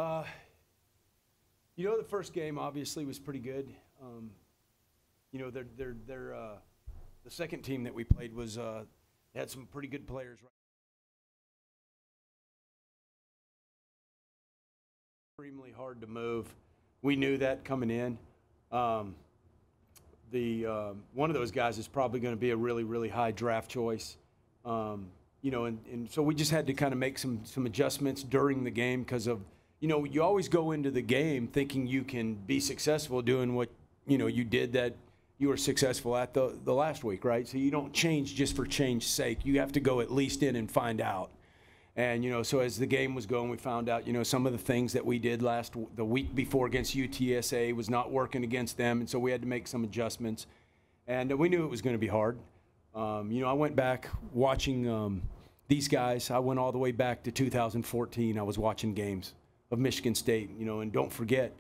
Uh, the first game obviously was pretty good. The second team that we played was had some pretty good players. Extremely hard to move. We knew that coming in. One of those guys is probably going to be a really, really high draft choice. And so we just had to kind of make some adjustments during the game because of, you always go into the game thinking you can be successful doing what, you did that you were successful at the last week, right? So you don't change just for change's sake. You have to go at least in and find out. And, so as the game was going, we found out, some of the things that we did the week before against UTSA was not working against them. And so we had to make some adjustments. And we knew it was going to be hard. I went back watching these guys. I went all the way back to 2014. I was watching games of Michigan State, and don't forget,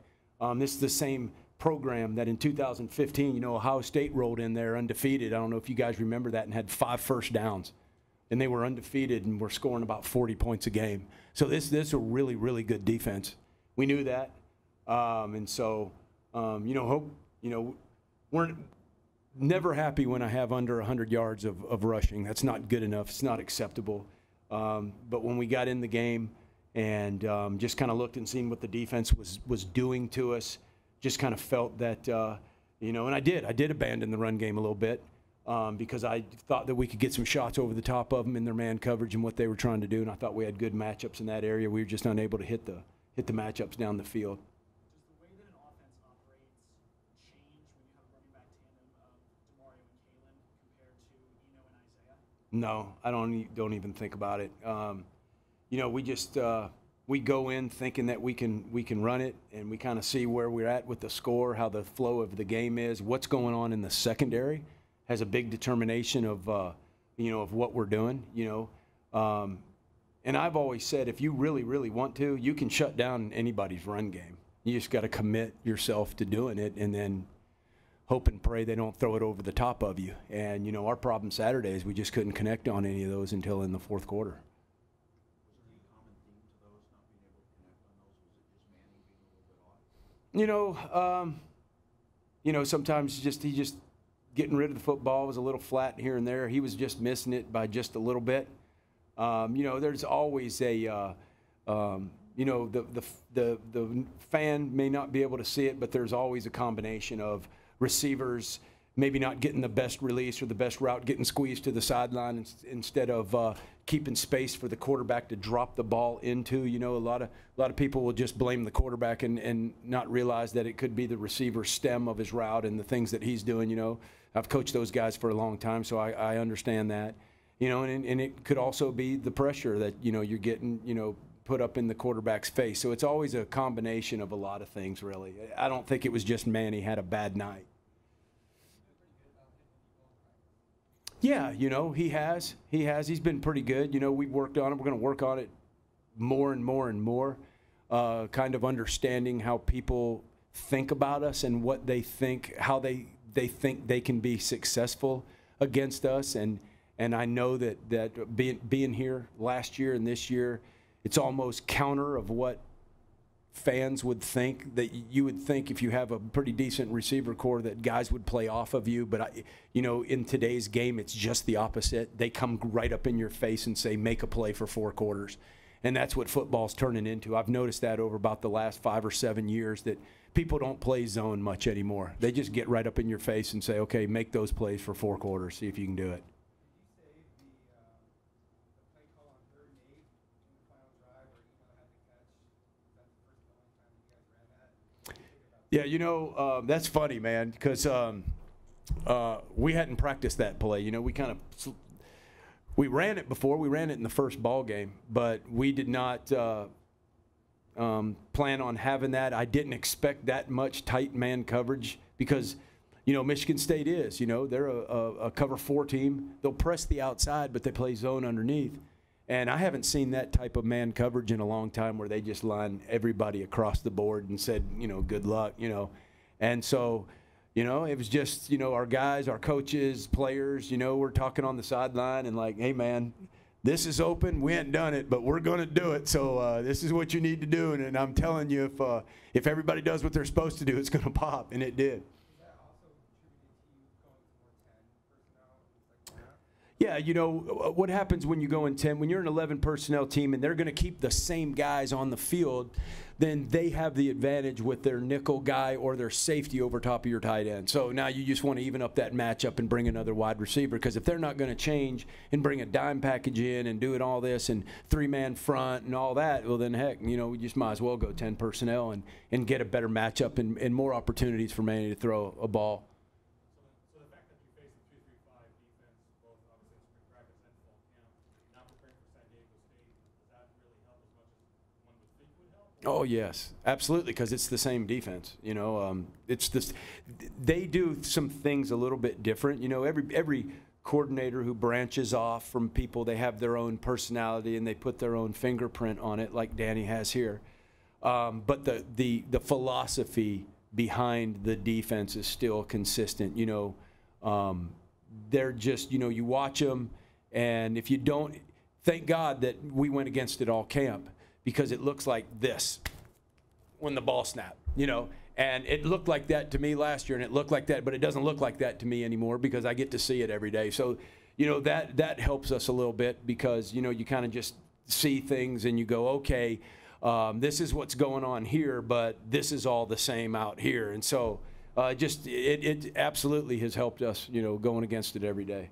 this is the same program that in 2015, Ohio State rolled in there undefeated. I don't know if you guys remember that, and had 5 first downs. And they were undefeated and were scoring about 40 points a game. So this is a really, really good defense. We knew that. We're never happy when I have under 100 yards of rushing. That's not good enough. It's not acceptable. But when we got in the game and just kind of looked and seen what the defense was doing to us, just kind of felt that, and I did abandon the run game a little bit. Because I thought that we could get some shots over the top of them in their man coverage and what they were trying to do, and I thought we had good matchups in that area. We were just unable to hit the matchups down the field. Does the way that an offense operates change when you have a running back tandem of Demario and Kalen compared to Eno and Isaiah? No, I don't even think about it. We go in thinking that we can run it, and we kind of see where we're at with the score, how the flow of the game is, what's going on in the secondary. Has a big determination of, of what we're doing, And I've always said, if you really, really want to, you can shut down anybody's run game. You just got to commit yourself to doing it, and then hope and pray they don't throw it over the top of you. And, our problem Saturday is we just couldn't connect on any of those until in the fourth quarter. Was there any common theme to those, not being able to connect on those? Was it just Manning being a little bit off? Sometimes he just getting rid of the football was a little flat here and there. He was just missing it by just a little bit. There's always the fan may not be able to see it, but there's always a combination of receivers maybe not getting the best release or the best route, getting squeezed to the sideline instead of keeping space for the quarterback to drop the ball into. A lot of people will just blame the quarterback and not realize that it could be the receiver's stem of his route and the things that he's doing. I've coached those guys for a long time, so I understand that. And it could also be the pressure that, you're getting, put up in the quarterback's face. So it's always a combination of a lot of things, really. I don't think it was just Manny had a bad night. Yeah, he has. He's been pretty good. We've worked on it. We're going to work on it more and more and more, kind of understanding how people think about us and what they think, how they think they can be successful against us. And I know that being here last year and this year, it's almost counter of what fans would think, that you would think if you have a pretty decent receiver core that guys would play off of you. But, in today's game, it's just the opposite. They come right up in your face and say, make a play for 4 quarters. And that's what football's turning into. I've noticed that over about the last 5 or 7 years that people don't play zone much anymore. They just get right up in your face and say, okay, make those plays for 4 quarters, see if you can do it. Yeah, that's funny, man, because we hadn't practiced that play. We ran it before. We ran it in the first ball game, but we did not plan on having that. I didn't expect that much tight man coverage because, Michigan State is, they're a cover 4 team. They'll press the outside, but they play zone underneath. And I haven't seen that type of man coverage in a long time where they just line everybody across the board and said, good luck, And so, it was just, our guys, our coaches, players, we're talking on the sideline and like, hey, man, this is open. We ain't done it, but we're going to do it. So this is what you need to do. And I'm telling you, if everybody does what they're supposed to do, it's going to pop. And it did. Yeah, you know, what happens when you go in 10, when you're an 11 personnel team and they're going to keep the same guys on the field, then they have the advantage with their nickel guy or their safety over top of your tight end. So now you just want to even up that matchup and bring another wide receiver, because if they're not going to change and bring a dime package in and do it all this and three-man front and all that, well then heck, you know, we just might as well go 10 personnel and get a better matchup and more opportunities for Manny to throw a ball. Oh yes, absolutely, because it's the same defense. You know, it's this. They do some things a little bit different. You know, every coordinator who branches off from people, they have their own personality and they put their own fingerprint on it, like Danny has here. But the philosophy behind the defense is still consistent. You know, they're just, you know, you watch them, and if you don't, thank God that we went against it all camp, because it looks like this when the ball snapped, you know. And it looked like that to me last year, and it looked like that, but it doesn't look like that to me anymore because I get to see it every day. So, you know, that helps us a little bit, because, you know, you kind of just see things and you go, okay, this is what's going on here, but this is all the same out here. And so it absolutely has helped us, you know, going against it every day.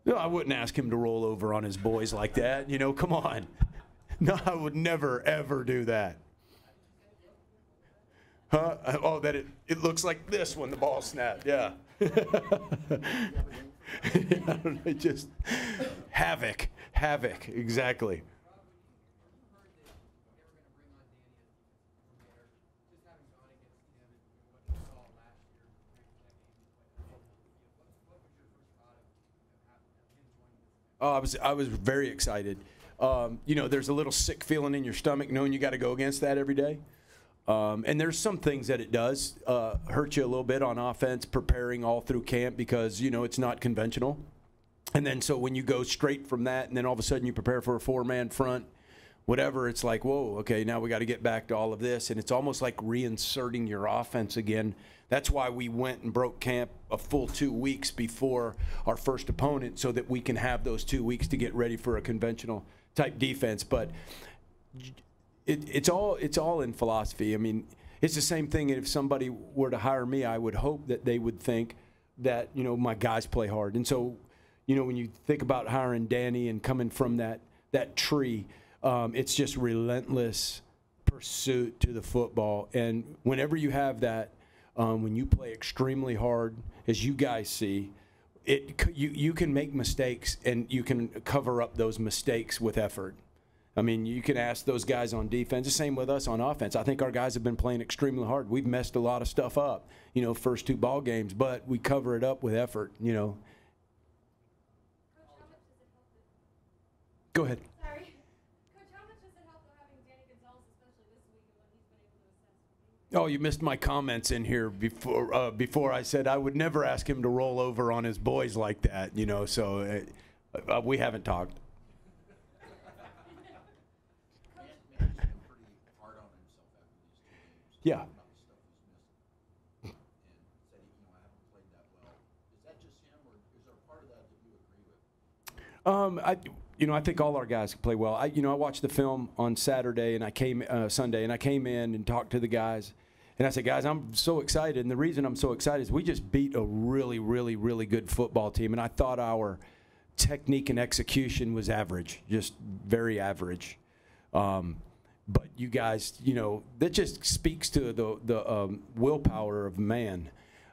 No, I wouldn't ask him to roll over on his boys like that. You know, come on. No, I would never, ever do that. Huh? Oh, that it looks like this when the ball snapped. Yeah. Just havoc. Exactly. Oh, I was very excited. You know, there's a little sick feeling in your stomach knowing you got to go against that every day. And there's some things that it does hurt you a little bit on offense, preparing all through camp, because, you know, it's not conventional. And then so when you go straight from that and then all of a sudden you prepare for a four-man front, whatever, it's like, whoa, okay, now we got to get back to all of this. And it's almost like reinserting your offense again. That's why we went and broke camp a full 2 weeks before our first opponent, so that we can have those 2 weeks to get ready for a conventional type defense. But it's all in philosophy. I mean, it's the same thing. If somebody were to hire me, I would hope that they would think that, you know, my guys play hard. And so, you know, when you think about hiring Danny and coming from that tree, it's just relentless pursuit to the football. And whenever you have that, when you play extremely hard, as you guys see, you can make mistakes and you can cover up those mistakes with effort. I mean, you can ask those guys on defense. The same with us on offense. I think our guys have been playing extremely hard. We've messed a lot of stuff up, you know, first 2 ball games, but we cover it up with effort, you know. Go ahead. Oh, you missed my comments in here before I said I would never ask him to roll over on his boys like that, you know, so we haven't talked. Yeah. I think all our guys can play well. I watched the film on Saturday and Sunday, and I came in and talked to the guys. And I said, guys, I'm so excited. And the reason I'm so excited is we just beat a really, really, really good football team. And I thought our technique and execution was average, just very average. But you guys, you know, that just speaks to the willpower of man.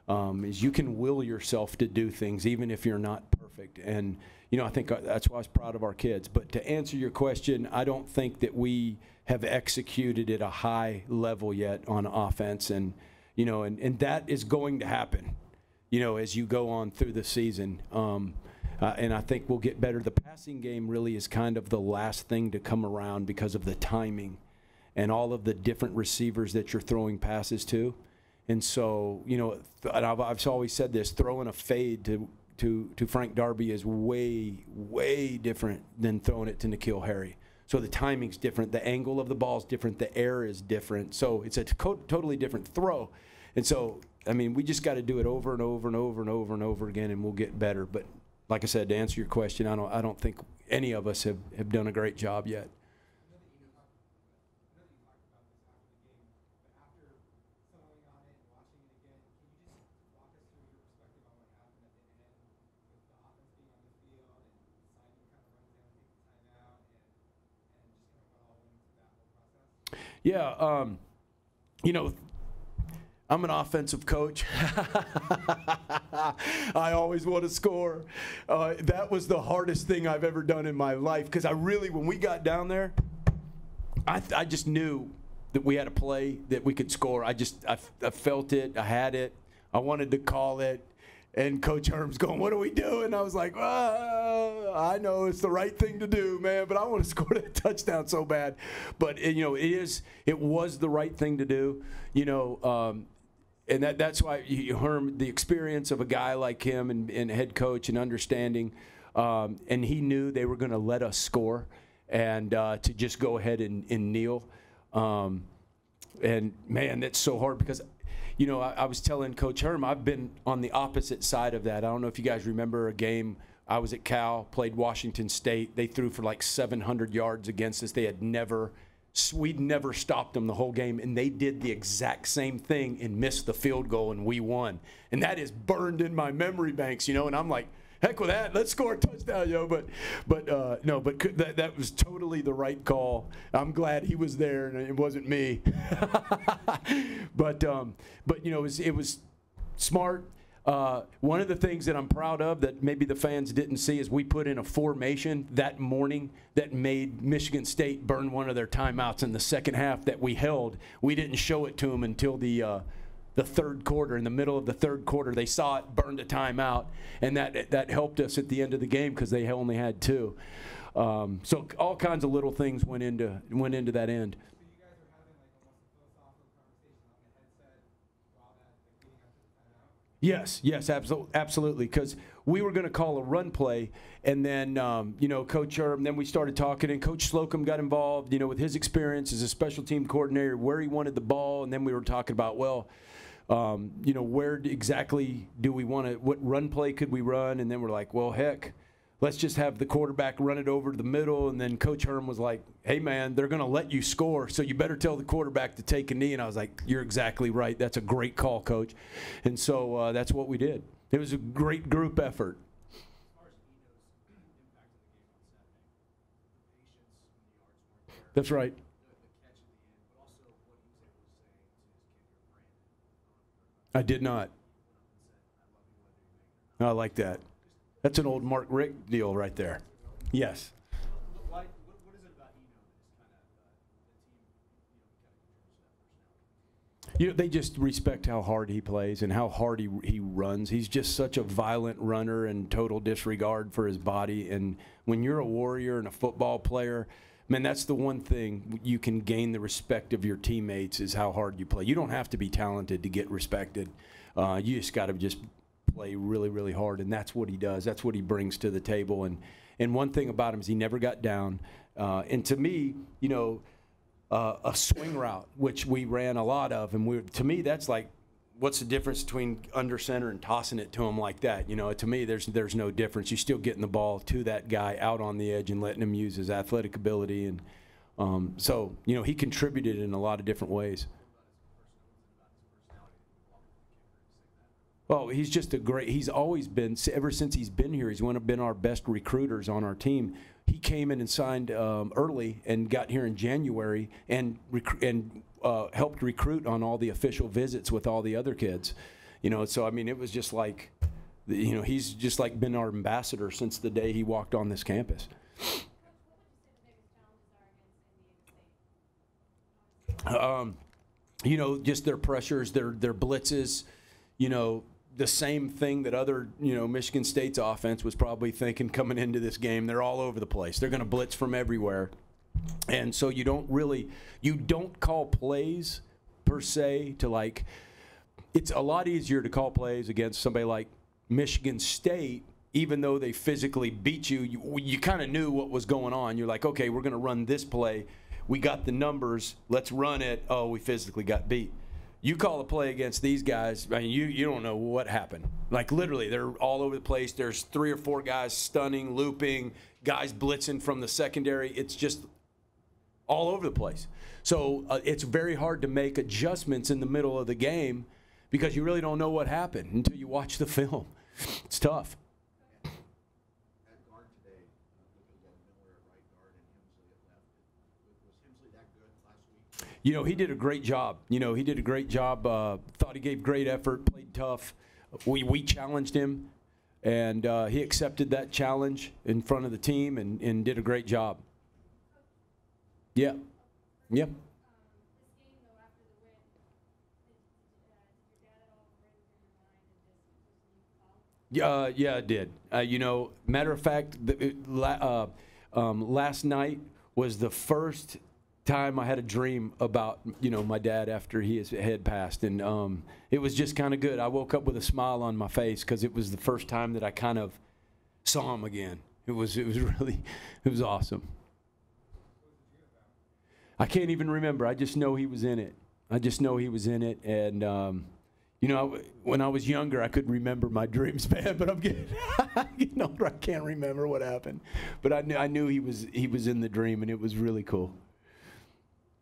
Is you can will yourself to do things even if you're not perfect. And, you know, I think that's why I was proud of our kids. But to answer your question, I don't think that we have executed at a high level yet on offense. And, you know, and that is going to happen, you know, as you go on through the season. And I think we'll get better. The passing game really is kind of the last thing to come around because of the timing and all of the different receivers that you're throwing passes to. And so, you know, and I've always said this, throwing a fade to to Frank Darby is way, way different than throwing it to N'Keal Harry. So the timing's different, the angle of the ball is different, the air is different. So it's a totally different throw. And so, I mean, we just got to do it over and over and over and over and over again, and we'll get better. But like I said, to answer your question, I don't think any of us have done a great job yet. Yeah, you know, I'm an offensive coach. I always want to score. That was the hardest thing I've ever done in my life, because when we got down there, I just knew that we had a play that we could score. I felt it. I had it. I wanted to call it. And Coach Herm's going, "What are we doing?" I was like, I know it's the right thing to do, man, but I want to score that touchdown so bad. But it was the right thing to do, and that's why Herm, the experience of a guy like him and head coach and understanding, and he knew they were going to let us score, and to just go ahead and kneel, and man, that's so hard because. I was telling Coach Herm, I've been on the opposite side of that. I don't know if you guys remember a game. I was at Cal, played Washington State. They threw for like 700 yards against us. We'd never stopped them the whole game, and they did the exact same thing and missed the field goal, and we won. And that is burned in my memory banks, and I'm like, heck with that. Let's score a touchdown, But that was totally the right call. I'm glad he was there and it wasn't me. But it was smart. One of the things that I'm proud of that maybe the fans didn't see is we put in a formation that morning that made Michigan State burn one of their timeouts in the second half that we held. We didn't show it to them until the third quarter. In the middle of the third quarter, they saw it, burned a timeout, and that helped us at the end of the game because they only had two. So all kinds of little things went into that end. So you guys are having like almost a philosophical conversation on the headset while that leading up to the timeout? Yes, absolutely. Because we were going to call a run play, and then Coach Herm. Then we started talking, and Coach Slocum got involved. With his experience as a special team coordinator, where he wanted the ball, and then we were talking about where exactly do we want to? What run play could we run? And then we're like, well, heck, let's just have the quarterback run it over to the middle. And then Coach Herm was like, hey, man, they're going to let you score, so you better tell the quarterback to take a knee. And I was like, you're exactly right. That's a great call, Coach. And so that's what we did. It was a great group effort. As far as Eno's impact on the game on Saturday, the patience when the yards weren't there. That's right. The catch at the end, but also what he was able to say to his kid here, Brandon. I did not. I like that. That's an old Mark Richt deal right there. Yes. What is it about Eno that is kind of the team, kind of contributes to that personality? They just respect how hard he plays and how hard he runs. He's just such a violent runner and total disregard for his body. And when you're a warrior and a football player, man, that's the one thing you can gain the respect of your teammates is how hard you play. You don't have to be talented to get respected. You just got to just play really, really hard, and that's what he does. That's what he brings to the table. And one thing about him is he never got down. And to me, a swing route, which we ran a lot of, and to me, that's like, what's the difference between under center and tossing it to him like that? To me, there's no difference. You're still getting the ball to that guy out on the edge and letting him use his athletic ability. And so, he contributed in a lot of different ways. Well, he's just he's always been, ever since he's been here, he's one of been our best recruiters on our team. He came in and signed early and got here in January and helped recruit on all the official visits with all the other kids. So, I mean, it was just like, he's just like been our ambassador since the day he walked on this campus. Just their pressures, their blitzes, the same thing that other, Michigan State's offense was probably thinking coming into this game. They're all over the place. They're going to blitz from everywhere. And so you don't call plays per se to it's a lot easier to call plays against somebody like Michigan State, even though they physically beat you, you kind of knew what was going on. You're like, okay, we're going to run this play. We got the numbers. Let's run it. Oh, we physically got beat. You call a play against these guys, I mean, you don't know what happened. Like, literally, they're all over the place. There's 3 or 4 guys stunning, looping, guys blitzing from the secondary. It's just all over the place. So it's very hard to make adjustments in the middle of the game because you really don't know what happened until you watch the film. It's tough. At guard today, because you had Miller at right guard and Hemsley at left. Was Hemsley that good last week? You know, he did a great job. He did a great job. Thought he gave great effort, played tough. We challenged him, and he accepted that challenge in front of the team and did a great job. Yeah. Yep. This game, though, after the win, did your dad at all ring through your mind and just leave the call? Yeah, it did. Matter of fact, last night was the first time I had a dream about, my dad after he had passed. And it was just kind of good. I woke up with a smile on my face because it was the first time that I kind of saw him again. It was awesome. I can't even remember. I just know he was in it. And, when I was younger, I could remember my dreams, man. But I'm getting older. I can't remember what happened. But I knew he was in the dream, and it was really cool.